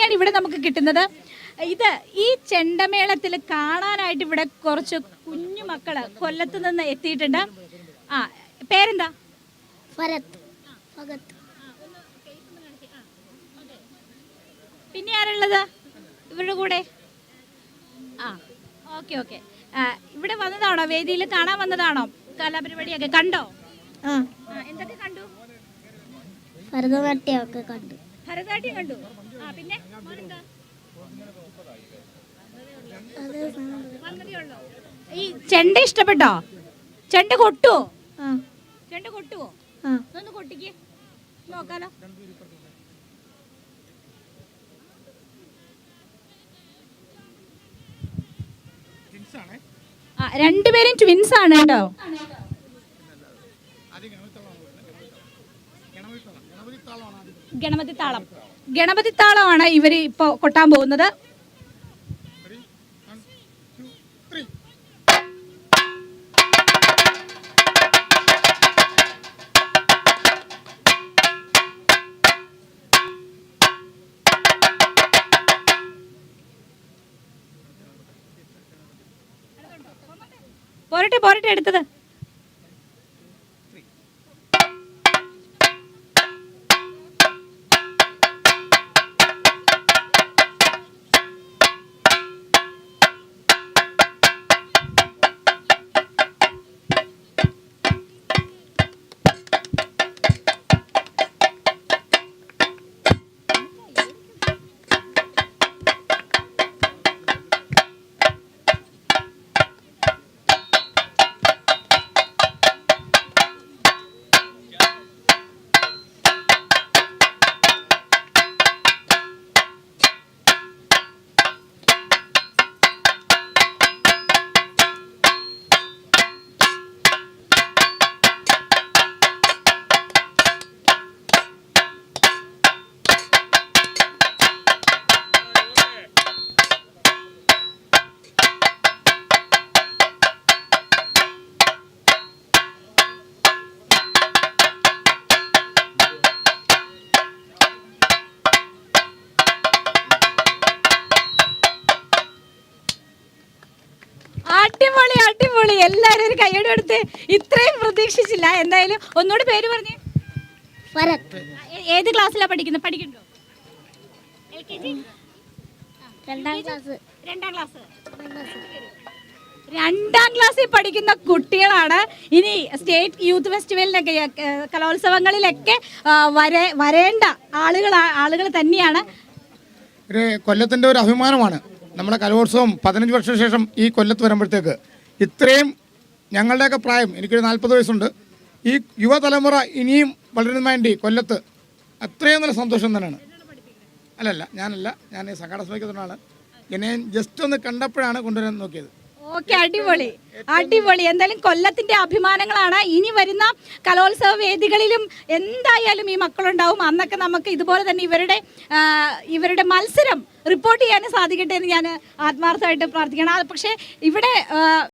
തന്നെയാണ് ഇവിടെ നമുക്ക് കിട്ടുന്നത്. ഇത് ഈ ചെണ്ടമേളത്തിൽ കാണാനായിട്ട് ഇവിടെ കുറച്ച് കുഞ്ഞു മക്കള് കൊല്ലത്ത് നിന്ന് എത്തിയിട്ടുണ്ട്. ആ, പേരെന്താ? പിന്നെ ആരുള്ളത് ഇവരുടെ കൂടെ? ആ, ഓക്കെ ഓക്കെ. ഇവിടെ വന്നതാണോ? വേദിയിൽ കാണാൻ വന്നതാണോ? കലാപരിപാടിയൊക്കെ കണ്ടോ? എന്തൊക്കെ കണ്ടു? ഭരതനാട്യമൊക്കെ കണ്ടു. ഭരതനാട്യം കണ്ടു. പിന്നെ ഈ ചെണ്ട ഇഷ്ടപ്പെട്ടോ? ചെണ്ട കൊട്ടുവോ? ചെണ്ട കൊട്ടുവോ? ഒന്ന് കൊട്ടിക്ക് നോക്കാലോ. രണ്ടുപേരും ട്വിൻസ് ആണ് കേട്ടോ. ഗണപതി താളം, ഗണപതി താളമാണ് ഇവര് ഇപ്പൊ കൊട്ടാൻ പോകുന്നത്. പോരട്ടെ പോരട്ടെ എടുത്തത്. അടിപൊളി അടിപൊളി, എല്ലാരും ഒരു കൈയ്യടി കൊടുത്ത്. ഇത്രയും പ്രതീക്ഷിച്ചില്ല. എന്തായാലും ഒന്നുകൂടി പേര് പറഞ്ഞേ. ഏത് ക്ലാസ്സിലാ പഠിക്കുന്നത്? പഠിക്കണ്ടോ? രണ്ടാം ക്ലാസ്സിൽ പഠിക്കുന്ന കുട്ടികളാണ്. ഇനി സ്റ്റേറ്റ് യൂത്ത് ഫെസ്റ്റിവലിനൊക്കെ കലോത്സവങ്ങളിലൊക്കെ വരേണ്ട ആളുകൾ തന്നെയാണ്. കൊല്ലത്തിന്റെ ഒരു അഭിമാനമാണ് നമ്മുടെ കലോത്സവം. 15 വർഷത്തിന് ശേഷം ഈ കൊല്ലത്ത് വരുമ്പോഴത്തേക്ക് ഇത്രയും, ഞങ്ങളുടെയൊക്കെ പ്രായം, എനിക്കൊരു 40 വയസ്സുണ്ട്, ഈ യുവതലമുറ ഇനിയും വളരുന്നതിന് വേണ്ടി കൊല്ലത്ത് അത്രയും നല്ല സന്തോഷം തന്നെയാണ്. ഞാൻ സംഘാടന സമിതിക്കുന്നതാണ്. എന്നെ ജസ്റ്റ് ഒന്ന് കണ്ടപ്പോഴാണ് കൊണ്ടുവരാൻ നോക്കിയത്. ഓക്കെ, അടിപൊളി അടിപൊളി. എന്തായാലും കൊല്ലത്തിന്റെ അഭിമാനങ്ങളാണ്. ഇനി വരുന്ന കലോത്സവ വേദികളിലും എന്തായാലും ഈ മക്കളുണ്ടാവും. അന്നൊക്കെ നമുക്ക് ഇതുപോലെ തന്നെ ഇവരുടെ മത്സരം റിപ്പോർട്ട് ചെയ്യാനും സാധിക്കട്ടെ എന്ന് ഞാൻ ആത്മാർത്ഥമായിട്ട് പ്രാർത്ഥിക്കണം. പക്ഷേ ഇവിടെ